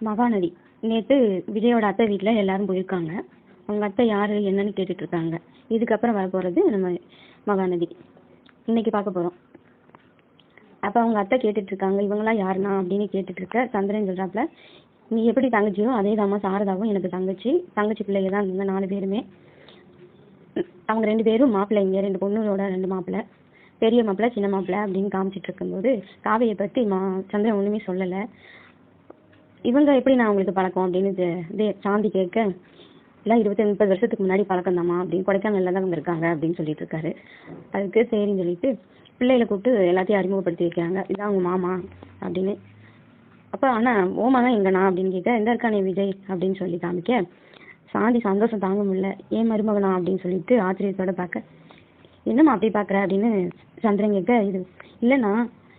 மகாநதி நேற்று விஜயோட அத்தை வீட்டில் எல்லாரும் போயிருக்காங்க. அவங்க அத்தை யார் என்னன்னு கேட்டுட்டு இருக்காங்க. இதுக்கப்புறம் வர போகிறது நம்ம மகாநதி இன்னைக்கு பார்க்க போகிறோம். அப்போ அவங்க அத்தை கேட்டுட்டு இருக்காங்க, இவங்களாம் யாருனா அப்படின்னு கேட்டுட்டு இருக்க சந்திரன் சொல்கிறாப்புல, நீ எப்படி தங்கச்சியோ அதே தாம்மா சாரதாவும் எனக்கு தங்கச்சி பிள்ளைங்க தான் இருந்தீங்க 4 பேருமே. அவங்க 2 பேரும் மாப்பிள்ளைங்க, 2 பொண்ணுகளோட 2 மாப்பிள்ளை, பெரிய மாப்பிள்ளை சின்ன மாப்பிள்ளை அப்படின்னு காமிச்சிட்டு இருக்கும்போது காவியை பற்றி சந்திரன் ஒன்றுமே சொல்லலை. இவங்க எப்படி நான் உங்களுக்கு பழக்கம் அப்படின்னு சாந்தி கேட்க, எல்லாம் 20-30 வருஷத்துக்கு முன்னாடி பழக்கம் தாம்மா அப்படின்னு கொடைக்கானல்ல தான் அவங்க இருக்காங்க அப்படின்னு சொல்லிட்டு இருக்காரு. அதுக்கு சரின்னு சொல்லிட்டு பிள்ளைகளை கூப்பிட்டு எல்லாத்தையும் அறிமுகப்படுத்தி வைக்கிறாங்க. இதான் அவங்க மாமா அப்படின்னு. அப்போ ஆனால் ஓமா தான் எங்கண்ணா அப்படின்னு கேட்க, எந்த இருக்கானே விஜய் அப்படின்னு சொல்லி காமிக்க சாந்தி சந்தோஷம் தாங்க முடியல. ஏன் மருமகனா அப்படின்னு சொல்லிட்டு ஆச்சரியத்தோட பார்க்க, என்னம்மா அப்படி பார்க்குற அப்படின்னு சந்திரன் கேட்க, இது இல்லைண்ணா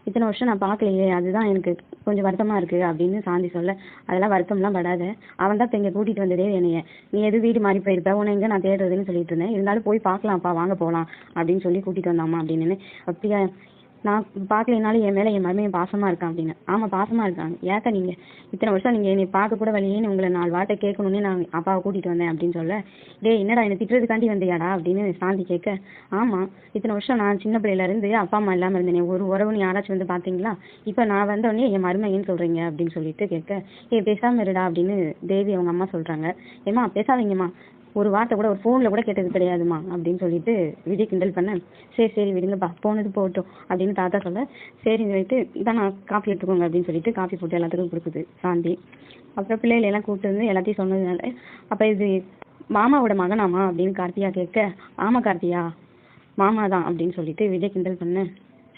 இத்தனை வருஷம் நான் பார்க்கலையே, அதுதான் எனக்கு கொஞ்சம் வருத்தமாக இருக்குது அப்படின்னு சாந்தி சொல்ல, அதெல்லாம் வருத்தம்லாம் படாத, அவன் தான் இப்போ இங்கே கூட்டிகிட்டு வந்ததே என்னைய, நீ எது வீடு மாறி போயிருப்ப, உன்னை எங்கே நான் தேடுறதுன்னு சொல்லிட்டு இருந்தேன், இருந்தாலும் போய் பார்க்கலாம்ப்பா வாங்க போகலாம் அப்படின்னு சொல்லி கூட்டிகிட்டு வந்தாம்மா அப்படின்னு. அப்படியா, நான் பார்க்கலனாலும் என் மேலே என் மருமையன் பாசமாக இருக்கான் அப்படின்னு. ஆமாம் பாசமாக இருக்காங்க, ஏக்கா நீங்கள் இத்தனை வருஷம் நீங்கள் என்னை பார்க்க கூட வழியேன்னு உங்களை 4 வார்த்தை கேட்கணுன்னே நான் அப்பாவை கூட்டிகிட்டு வந்தேன் அப்படின்னு சொல்ல, டே என்னடா என்னை திட்டுறதுக்காண்டி வந்தியாடா அப்படின்னு சாந்தி கேட்க, ஆமாம் இத்தனை வருஷம் நான் சின்ன பிள்ளையிலேருந்து அப்பா அம்மா இல்லாமல் இருந்தேனே, ஒரு உறவுன்னு யாராச்சும் வந்து பார்த்தீங்களா, இப்போ நான் வந்தோடனே என் மருமையன்னு சொல்கிறீங்க அப்படின்னு சொல்லிட்டு கேட்க, பேசாமல் இருடா அப்படின்னு தேவி அவங்க அம்மா சொல்கிறாங்க. ஏம்மா பேசாதீங்கம்மா, ஒரு வார்த்தை கூட ஒரு ஃபோனில் கூட கேட்டது கிடையாதுமா அப்படின்னு சொல்லிட்டு விஜய் கிண்டல் பண்ண, சரி விடுங்கப்பா போனது போகட்டும் அப்படின்னு தாத்தா சொல்ல, சரின்னு சொல்லிட்டு இதான் நான் காஃபி எடுத்துக்கோங்க அப்படின்னு சொல்லிட்டு காஃபி போட்டு எல்லாத்துக்கும் கொடுக்குது சாந்தி. அப்புறம் பிள்ளைகளை எல்லாம் கூப்பிட்டு வந்து எல்லாத்தையும் சொன்னதுனால, அப்போ இது மாமாவோட மகனாமா அப்படின்னு கார்த்தியா கேட்க, ஆமாம் கார்த்தியா மாமா தான் அப்படின்னு சொல்லிட்டு விஜய் கிண்டல் பண்ண,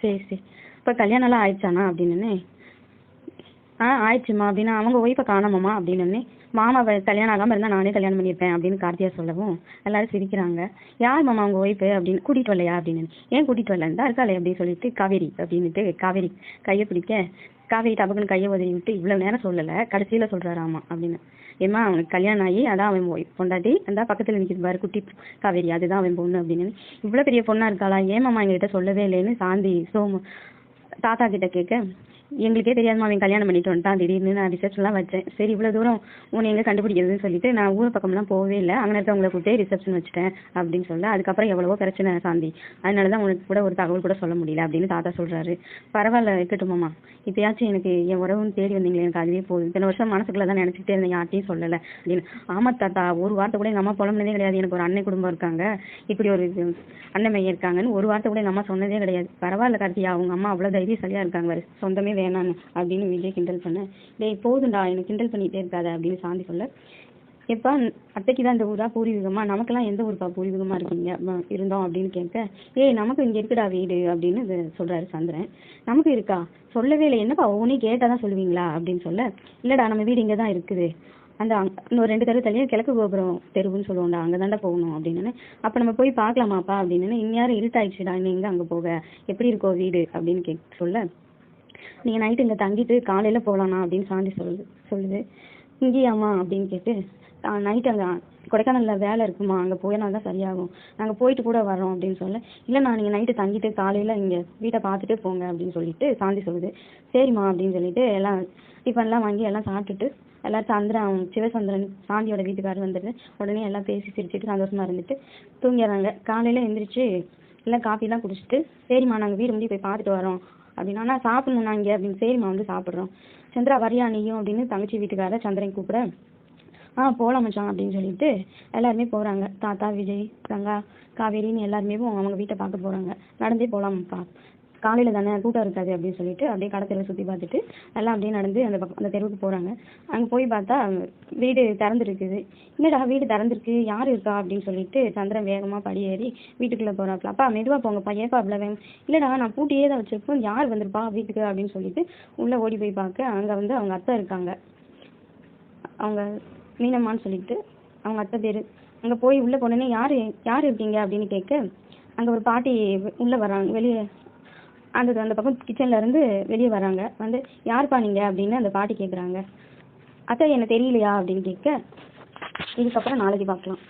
சரி இப்போ கல்யாணம்லாம் ஆயிடுச்சானா அப்படின்னு. ஆயிடுச்சுமா அப்படின்னா, அவங்க ஒய்ஃபை காணாமம்மா அப்படின்னு. மாமாவை கல்யாணம் ஆகாமல் இருந்தால் நானே கல்யாணம் பண்ணியிருப்பேன் அப்படின்னு கார்த்தியா சொல்லவும் எல்லாரும் சிரிக்கிறாங்க. யார் மாமா அவங்க ஒய்ஃபு அப்படின்னு. கூட்டிகிட்டு வரலையா அப்படின்னு. ஏன் கூட்டிகிட்டு வரல, இருந்தா இருக்காளே அப்படின்னு சொல்லிட்டு காவேரி அப்படின்ட்டு காவேரி கையை பிடிக்க, காவேரி டபக்குன்னு கையை உதறி விட்டு, இவ்வளோ நேரம் சொல்லலை கடைசியில் சொல்கிறாராமா அப்படின்னு. ஏம்மா அவனுக்கு கல்யாணம் ஆகி அதான் அவன் பொண்டாட்டி அந்த பக்கத்தில் நிற்கிது பாரு குட்டி காவேரி, அதுதான் அவன் பொண்ணு அப்படின்னு. இவ்வளோ பெரிய பொண்ணாக இருக்காளா, ஏமாம்மா எங்ககிட்ட சொல்லவே இல்லைன்னு சாந்தி தாத்தா கிட்ட கேட்க, எங்களுக்கே தெரியாதுமா அவன் கல்யாணம் பண்ணிட்டு வந்துட்டான், திடீர்னு நான் ரிசப்ஷன்லாம் வச்சேன், சரி இவ்வளோ தூரம் உன்னை எங்கே கண்டுபிடிக்கிறதுன்னு சொல்லிட்டு நான் ஊர் பக்கம்லாம் போகவே இல்லை, அங்கே இருக்கவங்களை கூட்டே ரிசப்ஷன் வச்சுட்டேன் அப்படின்னு சொல்ல, அதுக்கப்புறம் எவ்வளவோ பிரச்சனை சாந்தி, அதனால தான் உனக்கு கூட ஒரு தகவல் கூட சொல்ல முடியல அப்படின்னு தாத்தா சொல்கிறாரு. பரவாயில்ல இருக்கட்டுமாம்மா, இப்போயாச்சும் எனக்கு என் உறவுன்னு தேடி வந்தீங்களே, எனக்கு அதுவே போதும், இத்தனை வருஷம் மனசுக்குள்ள தான் நினச்சிக்கிட்டே இருந்தேன், யார்ட்டையும் சொல்லலை அப்படின்னு. ஆமாம் தாத்தா, ஒரு வார்த்தை கூட எங்கள் அம்மா புலம்புனதே கிடையாது, எனக்கு ஒரு அண்ணன் குடும்பம் இருக்காங்க, இப்படி ஒரு அண்ணன் மையம் இருக்காங்கன்னு ஒரு வார்த்தை கூட எங்கள் அம்மா சொன்னதே கிடையாது. பரவாயில்ல கார்த்தியா, அவங்க அம்மா அவ்வளோ தைரியசாலியாக இருக்காங்க, சொந்தமே வேணான்னு அப்படின்னு விஜய் கிண்டல் பண்ண, டேய் போதுண்டா எனக்கு கிண்டல் பண்ணிகிட்டே இருக்காத அப்படின்னு சாந்தி சொல்ல, எப்பா அத்தைக்கு தான் இந்த ஊரா பூர்வீகமா, நமக்கெல்லாம் எந்த ஊருப்பா பூர்வீகமாக இருக்கீங்க இருந்தோம் அப்படின்னு கேட்க, நமக்கு இங்கே இருக்குடா வீடு அப்படின்னு சொல்கிறாரு சந்திரன். நமக்கு இருக்கா, சொல்லவே இல்லை, என்னப்பா ஒவ்வொன்றையும் கேட்டால் தான் சொல்லுவீங்களா அப்படின்னு சொல்ல, இல்லைடா நம்ம வீடு இங்கே தான் இருக்குது, அந்த இன்னொரு 2 தெரு தள்ளியே கிழக்கு கோபுரம் தெருவுன்னு சொல்லுவோம்டா, அங்கே தாண்டா போகணும் அப்படின்னு. அப்போ நம்ம போய் பார்க்கலாமாப்பா அப்படின்னு. இந்நேரம் இருட்டாயிடுச்சுடா, இன்னும் எங்கே அங்கே போக, எப்படி இருக்கோ வீடு அப்படின்னு சொல்ல, நீங்கள் நைட்டு இங்கே தங்கிட்டு காலையில் போகலாண்ணா அப்படின்னு சாந்தி சொல்லுது. இங்கேயாம்மா அப்படின்னு கேட்டு, நைட்டு அங்கே கொடைக்கானலில் வேலை இருக்குமா, அங்கே போயினா தான் சரியாகும், நாங்கள் போயிட்டு கூட வரோம் அப்படின்னு சொல்ல, இல்லைண்ணா நீங்கள் நைட்டு தங்கிட்டு காலையில் இங்கே வீட்டை பார்த்துட்டு போங்க அப்படின்னு சொல்லிட்டு சாந்தி சொல்லுது. சரிம்மா அப்படின்னு சொல்லிட்டு எல்லாம் டிஃபன்லாம் வாங்கி எல்லாம் சாப்பிட்டுட்டு எல்லோரும் சந்திரன் சிவசந்திரன் சாந்தியோட வீட்டுக்காரர் வந்துட்டு உடனே எல்லாம் பேசி சிரிச்சுட்டு சந்தோஷமாக இருந்துட்டு தூங்கிடுறாங்க. காலையில் எழுந்திரிச்சு எல்லாம் காஃபிலாம் குடிச்சிட்டு, சரிம்மா நாங்கள் வீடு முடி போய் பார்த்துட்டு வரோம் அப்படின்னா, சாப்பிடணும் நாங்கள் அப்படின்னு. சரிம்மா வந்து சாப்பிட்றோம், சந்திரா வரியா நீயும் அப்படின்னு தங்கச்சி வீட்டுக்கார சந்திரன் கூப்பிட, போகலாம் மச்சான் அப்படின்னு சொல்லிட்டு எல்லாருமே போகிறாங்க. தாத்தா விஜய் கங்கா காவேரின்னு எல்லாருமே அவங்க வீட்டை பார்க்க போகிறாங்க. நடந்தே போகலாம்ப்பா, காலையில் தானே கூட்டம் இருக்காது அப்படின்னு சொல்லிட்டு அப்படியே கடத்தெருவை சுற்றி பார்த்துட்டு எல்லாம் அப்படியே நடந்து அந்த தெருவுக்கு போகிறாங்க. அங்கே போய் பார்த்தா வீடு திறந்துருக்குது. என்னடா வீடு திறந்துருக்கு, யார் இருக்கா அப்படின்னு சொல்லிட்டு சந்திரன் வேகமாக படி ஏறி வீட்டுக்குள்ளே போகிறாப்புல. அப்பா மெதுவாக போங்கப்பா, ஏப்பா அவ்வளோ வேகம், இல்லைடா நான் பூட்டியே தான் வச்சுருப்போம், யார் வந்திருப்பா வீட்டுக்கு அப்படின்னு சொல்லிட்டு உள்ளே ஓடி போய் பார்க்க, அங்கே வந்து அவங்க அத்தை இருக்காங்க, அவங்க மீனம்மான்னு சொல்லிட்டு அவங்க அத்தை பேர். அங்கே போய் உள்ளே போனோன்னே யார் இருக்கீங்க அப்படின்னு கேட்க, அங்கே ஒரு பாட்டி உள்ளே வர்றாங்க, வெளியே அந்த பக்கம் கிச்சன்ல இருந்து வெளியே வராங்க. வந்து யார்ப்பா நீங்க அப்படின்னு அந்த பாட்டி கேட்குறாங்க. அத்தை என்ன தெரியலையா அப்படின்னு கேட்க, இதுக்கப்புறம் நாளைக்கு பார்க்கலாம்.